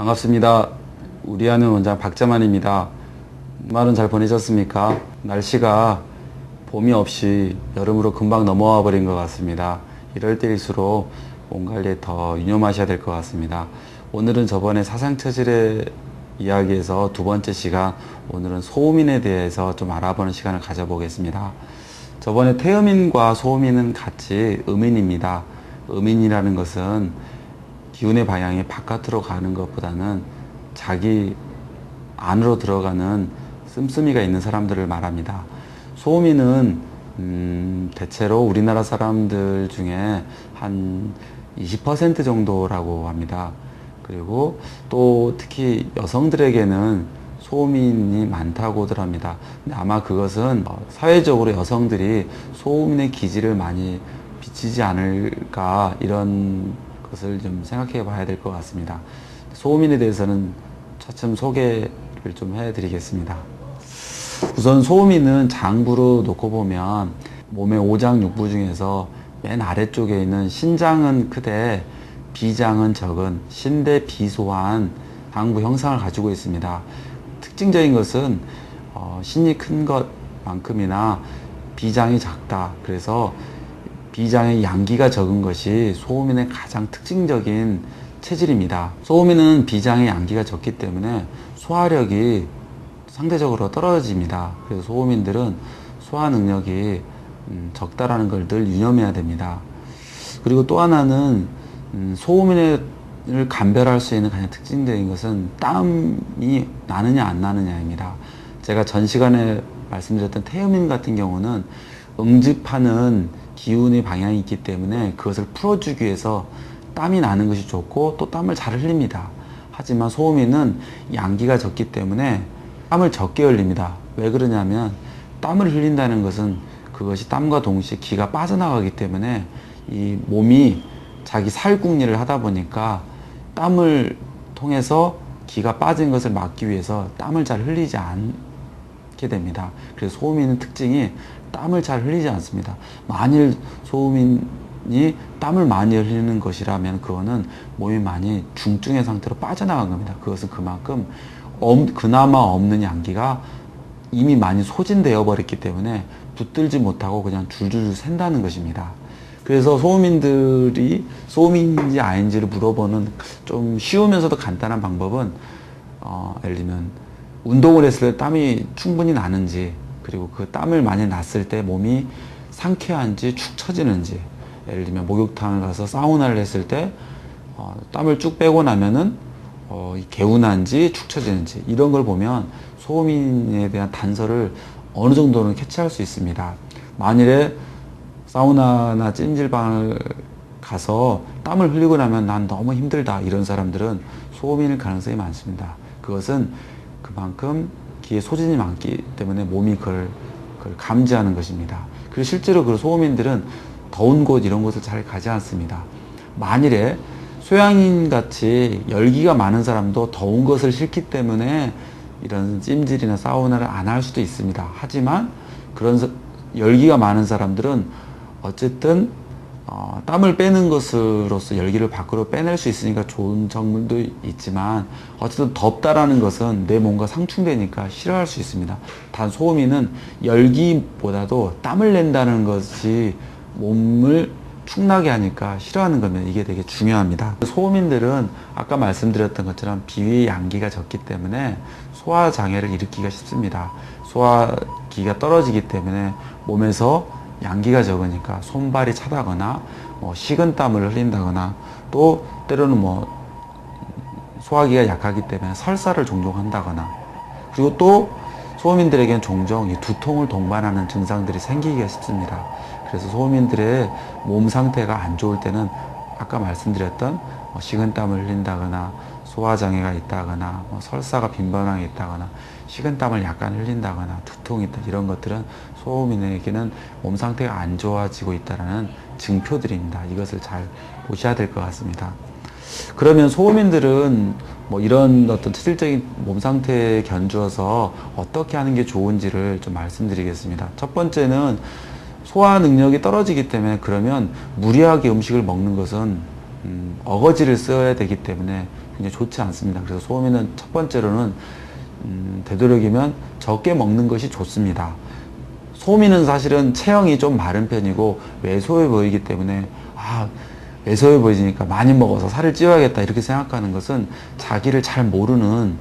반갑습니다. 우리하는 원장 박자만입니다. 주말은 잘 보내셨습니까? 날씨가 봄이 없이 여름으로 금방 넘어와 버린 것 같습니다. 이럴 때일수록 몸 관리에 더 유념하셔야 될 것 같습니다. 오늘은 저번에 사상처질의 이야기에서 두 번째 시간, 오늘은 소음인에 대해서 좀 알아보는 시간을 가져보겠습니다. 저번에 태음인과 소음인은 같이 음인입니다. 음인이라는 것은 기운의 방향이 바깥으로 가는 것보다는 자기 안으로 들어가는 씀씀이가 있는 사람들을 말합니다. 소음인은 대체로 우리나라 사람들 중에 한 20% 정도라고 합니다. 그리고 또 특히 여성들에게는 소음인이 많다고들 합니다. 근데 아마 그것은 사회적으로 여성들이 소음인의 기질을 많이 비치지 않을까, 이런 것을 좀 생각해 봐야 될 것 같습니다. 소음인에 대해서는 차츰 소개를 좀 해드리겠습니다. 우선 소음인은 장부로 놓고 보면 몸의 오장육부 중에서 맨 아래쪽에 있는 신장은 크되 비장은 적은 신대 비소한 장부 형상을 가지고 있습니다. 특징적인 것은 신이 큰 것만큼이나 비장이 작다. 그래서 비장의 양기가 적은 것이 소음인의 가장 특징적인 체질입니다. 소음인은 비장의 양기가 적기 때문에 소화력이 상대적으로 떨어집니다. 그래서 소음인들은 소화 능력이 적다라는 걸 늘 유념해야 됩니다. 그리고 또 하나는 소음인을 감별할 수 있는 가장 특징적인 것은 땀이 나느냐 안 나느냐입니다. 제가 전 시간에 말씀드렸던 태음인 같은 경우는 응집하는 기운의 방향이 있기 때문에 그것을 풀어주기 위해서 땀이 나는 것이 좋고 또 땀을 잘 흘립니다. 하지만 소음인은 양기가 적기 때문에 땀을 적게 흘립니다. 왜 그러냐면 땀을 흘린다는 것은 그것이 땀과 동시에 기가 빠져나가기 때문에 이 몸이 자기 살궁리를 하다 보니까 땀을 통해서 기가 빠진 것을 막기 위해서 땀을 잘 흘리지 않게 됩니다. 그래서 소음인의 특징이 땀을 잘 흘리지 않습니다. 만일 소음인이 땀을 많이 흘리는 것이라면 그거는 몸이 많이 중증의 상태로 빠져나간 겁니다. 그것은 그만큼 그나마 없는 양기가 이미 많이 소진되어 버렸기 때문에 붙들지 못하고 그냥 줄줄줄 샌다는 것입니다. 그래서 소음인들이 소음인인지 아닌지를 물어보는 좀 쉬우면서도 간단한 방법은 예를 들면 운동을 했을 때 땀이 충분히 나는지, 그리고 그 땀을 많이 났을 때 몸이 상쾌한지 축 처지는지, 예를 들면 목욕탕을 가서 사우나를 했을 때 땀을 쭉 빼고 나면은 개운한지 축 처지는지, 이런 걸 보면 소음인에 대한 단서를 어느 정도는 캐치할 수 있습니다. 만일에 사우나나 찜질방을 가서 땀을 흘리고 나면 난 너무 힘들다, 이런 사람들은 소음인일 가능성이 많습니다. 그것은 그만큼 기에 소진이 많기 때문에 몸이 그걸 감지하는 것입니다. 그리고 실제로 그 소음인들은 더운 곳 이런 곳을 잘 가지 않습니다. 만일에 소양인 같이 열기가 많은 사람도 더운 것을 싫기 때문에 이런 찜질이나 사우나를 안 할 수도 있습니다. 하지만 그런 열기가 많은 사람들은 어쨌든 땀을 빼는 것으로서 열기를 밖으로 빼낼 수 있으니까 좋은 점도 있지만, 어쨌든 덥다라는 것은 내 몸과 상충되니까 싫어할 수 있습니다. 단 소음인은 열기보다도 땀을 낸다는 것이 몸을 축나게 하니까 싫어하는 거면 이게 되게 중요합니다. 소음인들은 아까 말씀드렸던 것처럼 비위의 양기가 적기 때문에 소화 장애를 일으키기가 쉽습니다. 소화기가 떨어지기 때문에 몸에서 양기가 적으니까 손발이 차다거나 식은땀을 흘린다거나, 또 때로는 소화기가 약하기 때문에 설사를 종종 한다거나, 그리고 또 소음인들에게는 종종 이 두통을 동반하는 증상들이 생기기가 쉽습니다. 그래서 소음인들의 몸 상태가 안 좋을 때는 아까 말씀드렸던 식은땀을 흘린다거나, 소화장애가 있다거나, 설사가 빈번하게 있다거나, 식은땀을 약간 흘린다거나, 두통이 있다, 이런 것들은 소음인에게는 몸 상태가 안 좋아지고 있다는 증표들입니다. 이것을 잘 보셔야 될 것 같습니다. 그러면 소음인들은 이런 어떤 체질적인 몸 상태에 견주어서 어떻게 하는 게 좋은지를 좀 말씀드리겠습니다. 첫 번째는 소화 능력이 떨어지기 때문에, 그러면 무리하게 음식을 먹는 것은 어거지를 써야 되기 때문에 굉장히 좋지 않습니다. 그래서 소음인은 첫 번째로는 되도록이면 적게 먹는 것이 좋습니다. 소음인은 사실은 체형이 좀 마른 편이고 왜소해 보이기 때문에 왜소해 보이니까 많이 먹어서 살을 찌워야겠다 이렇게 생각하는 것은 자기를 잘 모르는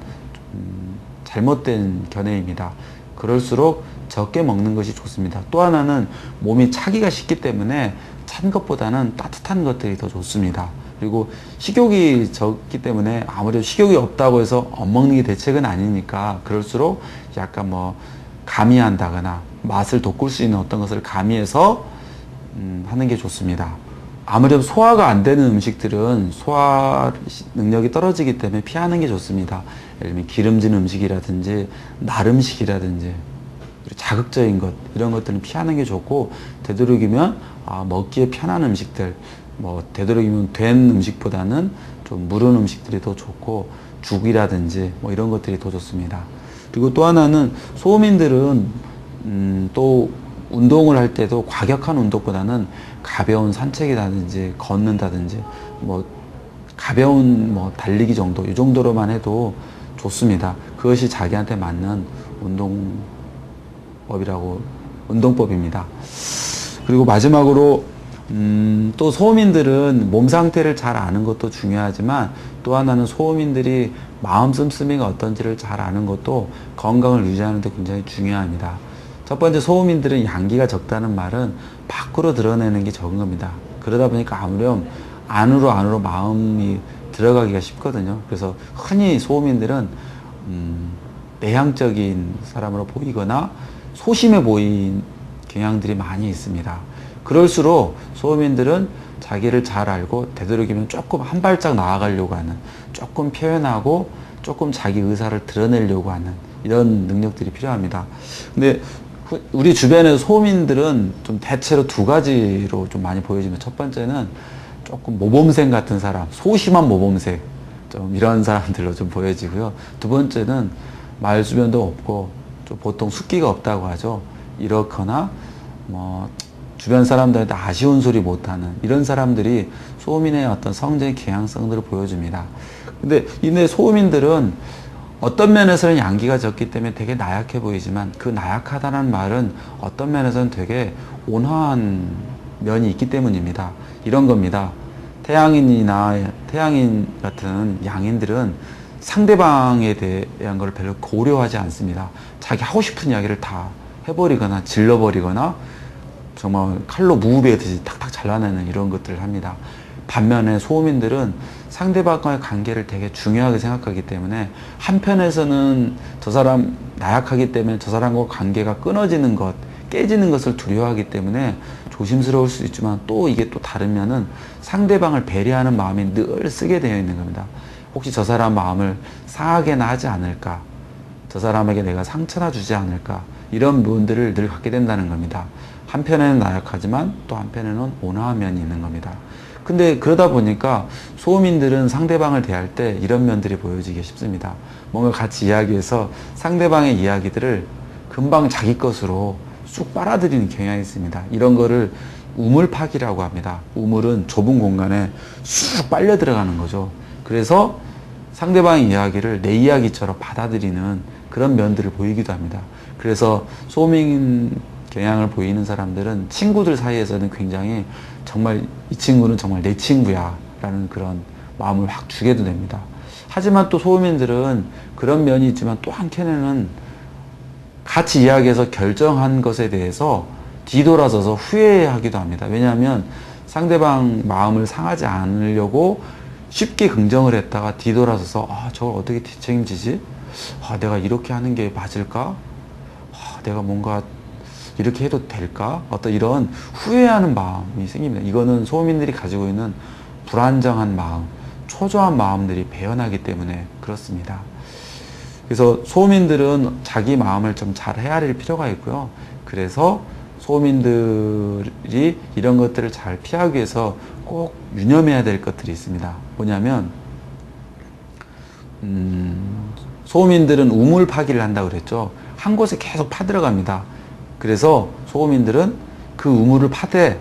잘못된 견해입니다. 그럴수록 적게 먹는 것이 좋습니다. 또 하나는 몸이 차기가 쉽기 때문에 찬 것보다는 따뜻한 것들이 더 좋습니다. 그리고 식욕이 적기 때문에 아무래도 식욕이 없다고 해서 안 먹는 게 대책은 아니니까 그럴수록 약간 가미한다거나 맛을 돋굴 수 있는 어떤 것을 가미해서 하는 게 좋습니다. 아무래도 소화가 안 되는 음식들은 소화 능력이 떨어지기 때문에 피하는 게 좋습니다. 예를 들면 기름진 음식이라든지 날 음식이라든지 자극적인 것 이런 것들은 피하는 게 좋고 되도록이면 먹기에 편한 음식들 되도록이면 된 음식보다는 좀 무른 음식들이 더 좋고 죽이라든지 이런 것들이 더 좋습니다. 그리고 또 하나는 소음인들은 또 운동을 할 때도 과격한 운동보다는 가벼운 산책이라든지 걷는다든지 가벼운 달리기 정도 이 정도로만 해도 좋습니다. 그것이 자기한테 맞는 운동법입니다. 그리고 마지막으로 또 소음인들은 몸 상태를 잘 아는 것도 중요하지만 또 하나는 소음인들이 마음 씀씀이가 어떤지를 잘 아는 것도 건강을 유지하는 데 굉장히 중요합니다. 첫 번째, 소음인들은 양기가 적다는 말은 밖으로 드러내는 게 적은 겁니다. 그러다 보니까 아무렴 안으로 마음이 들어가기가 쉽거든요. 그래서 흔히 소음인들은 내향적인 사람으로 보이거나 소심해 보이는 경향들이 많이 있습니다. 그럴수록 소음인들은 자기를 잘 알고 되도록이면 조금 한 발짝 나아가려고 하는, 조금 표현하고 조금 자기 의사를 드러내려고 하는 이런 능력들이 필요합니다. 근데 우리 주변의 소음인들은 좀 대체로 두 가지로 좀 많이 보여집니다. 첫 번째는 조금 모범생 같은 사람, 소심한 모범생, 좀 이런 사람들로 좀 보여지고요. 두 번째는 말주변도 없고 좀 보통 숫기가 없다고 하죠. 이렇거나 주변 사람들한테 아쉬운 소리 못하는 이런 사람들이 소음인의 어떤 성적인 경향성들을 보여줍니다. 근데 이 소음인들은 어떤 면에서는 양기가 적기 때문에 되게 나약해 보이지만 그 나약하다는 말은 어떤 면에서는 되게 온화한 면이 있기 때문입니다. 이런 겁니다. 태양인 같은 양인들은 상대방에 대한 걸 별로 고려하지 않습니다. 자기 하고 싶은 이야기를 다 해버리거나 질러버리거나 정말 칼로 무브베듯이 탁탁 잘라내는 이런 것들을 합니다. 반면에 소음인들은 상대방과의 관계를 되게 중요하게 생각하기 때문에 한편에서는 저 사람 나약하기 때문에 저 사람과 관계가 끊어지는 것, 깨지는 것을 두려워하기 때문에 조심스러울 수 있지만 또 이게 또 다르면은 상대방을 배려하는 마음이 늘 쓰게 되어 있는 겁니다. 혹시 저 사람 마음을 상하게나 하지 않을까? 저 사람에게 내가 상처나 주지 않을까? 이런 부분들을 늘 갖게 된다는 겁니다. 한편에는 나약하지만 또 한편에는 온화한 면이 있는 겁니다. 근데 그러다 보니까 소음인들은 상대방을 대할 때 이런 면들이 보여지기 쉽습니다. 뭔가 같이 이야기해서 상대방의 이야기들을 금방 자기 것으로 쑥 빨아들이는 경향이 있습니다. 이런 거를 우물파기라고 합니다. 우물은 좁은 공간에 쑥 빨려 들어가는 거죠. 그래서 상대방의 이야기를 내 이야기처럼 받아들이는 그런 면들을 보이기도 합니다. 그래서 소음인 경향을 보이는 사람들은 친구들 사이에서는 굉장히 정말 이 친구는 정말 내 친구야 라는 그런 마음을 확 주게도 됩니다. 하지만 또 소음인들은 그런 면이 있지만 또 한켠에는 같이 이야기해서 결정한 것에 대해서 뒤돌아서서 후회하기도 합니다. 왜냐하면 상대방 마음을 상하지 않으려고 쉽게 긍정을 했다가 뒤돌아서서 저걸 어떻게 책임지지? 내가 이렇게 하는 게 맞을까? 내가 뭔가 이렇게 해도 될까? 어떤 이런 후회하는 마음이 생깁니다. 이거는 소음인들이 가지고 있는 불안정한 마음, 초조한 마음들이 배어나기 때문에 그렇습니다. 그래서 소음인들은 자기 마음을 좀 잘 헤아릴 필요가 있고요. 그래서 소음인들이 이런 것들을 잘 피하기 위해서 꼭 유념해야 될 것들이 있습니다. 뭐냐면 소음인들은 우물 파기를 한다고 그랬죠. 한 곳에 계속 파들어갑니다. 그래서 소음인들은 그 우물을 파되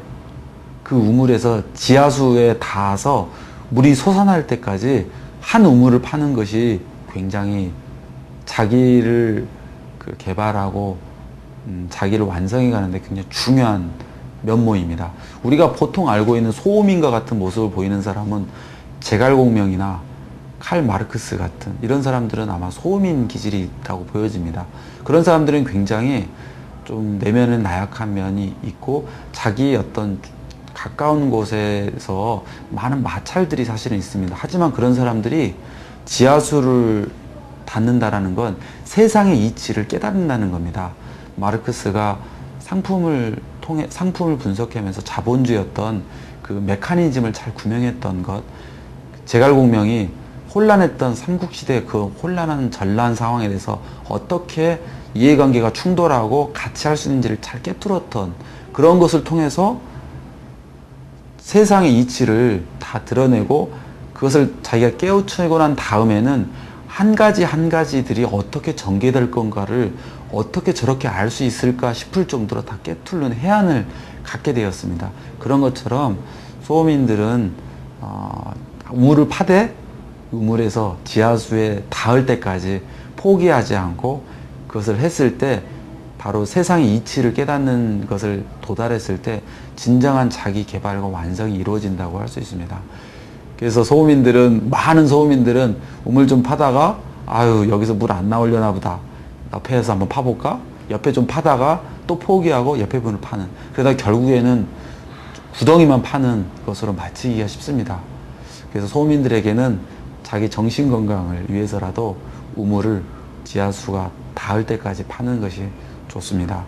그 우물에서 지하수에 닿아서 물이 솟아날 때까지 한 우물을 파는 것이 굉장히 자기를 개발하고 자기를 완성해 가는데 굉장히 중요한 면모입니다. 우리가 보통 알고 있는 소음인과 같은 모습을 보이는 사람은 제갈공명이나 칼 마르크스 같은 이런 사람들은 아마 소음인 기질이 있다고 보여집니다. 그런 사람들은 굉장히 좀 내면은 나약한 면이 있고 자기의 어떤 가까운 곳에서 많은 마찰들이 사실은 있습니다. 하지만 그런 사람들이 지하수를 닿는다라는 건 세상의 이치를 깨닫는다는 겁니다. 마르크스가 상품을 분석하면서 자본주의였던 그 메커니즘을 잘 구명했던 것, 제갈공명이 혼란했던 삼국시대 그 혼란한 전란 상황에 대해서 어떻게 이해관계가 충돌하고 같이 할 수 있는지를 잘 깨뚫었던 그런 것을 통해서 세상의 이치를 다 드러내고 그것을 자기가 깨우치고 난 다음에는 한 가지 한 가지들이 어떻게 전개될 건가를 어떻게 저렇게 알 수 있을까 싶을 정도로 다 깨뚫는 해안을 갖게 되었습니다. 그런 것처럼 소음인들은 우물을 파되 우물에서 지하수에 닿을 때까지 포기하지 않고 그것을 했을 때 바로 세상의 이치를 깨닫는 것을 도달했을 때 진정한 자기 개발과 완성이 이루어진다고 할 수 있습니다. 그래서 많은 소음인들은 우물 좀 파다가 아유 여기서 물 안 나오려나 보다 옆에서 한번 파볼까? 옆에 좀 파다가 또 포기하고 옆에 분을 파는, 그러다 결국에는 구덩이만 파는 것으로 마치기가 쉽습니다. 그래서 소음인들에게는 자기 정신 건강을 위해서라도 우물을 지하수가 닿을 때까지 파는 것이 좋습니다.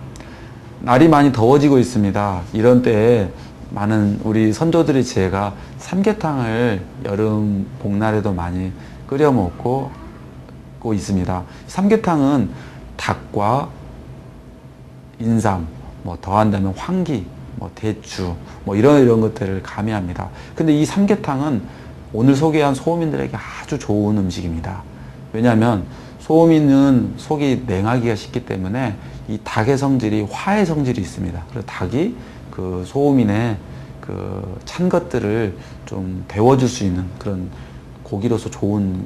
날이 많이 더워지고 있습니다. 이런 때에 많은 우리 선조들의 지혜가 삼계탕을 여름 복날에도 많이 끓여 먹고 있습니다. 삼계탕은 닭과 인삼, 더한다면 황기, 대추, 이런 것들을 가미합니다. 근데 이 삼계탕은 오늘 소개한 소음인들에게 아주 좋은 음식입니다. 왜냐하면 소음인은 속이 냉하기가 쉽기 때문에 이 닭의 성질이 화의 성질이 있습니다. 그래서 닭이 그 소음인의 그 찬 것들을 좀 데워줄 수 있는 그런 고기로서 좋은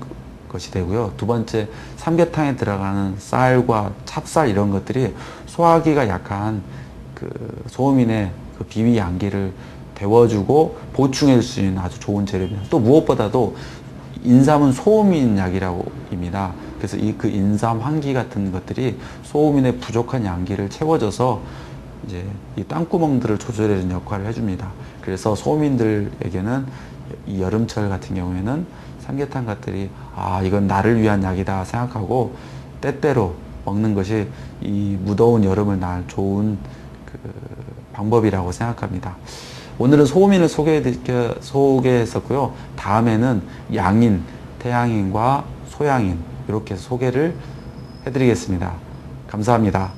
것이 되고요. 두 번째, 삼계탕에 들어가는 쌀과 찹쌀 이런 것들이 소화기가 약한 그 소음인의 그 비위 양기를 데워주고 보충할 수 있는 아주 좋은 재료입니다. 또 무엇보다도 인삼은 소음인 약이라고입니다. 그래서 그 인삼, 황기 같은 것들이 소음인의 부족한 양기를 채워줘서 이제 이 땅구멍들을 조절해주는 역할을 해줍니다. 그래서 소음인들에게는 이 여름철 같은 경우에는 삼계탕 같들이 이건 나를 위한 약이다 생각하고 때때로 먹는 것이 이 무더운 여름을 날 좋은 그 방법이라고 생각합니다. 오늘은 소음인을 소개했었고요. 다음에는 양인, 태양인과 소양인 이렇게 소개를 해드리겠습니다. 감사합니다.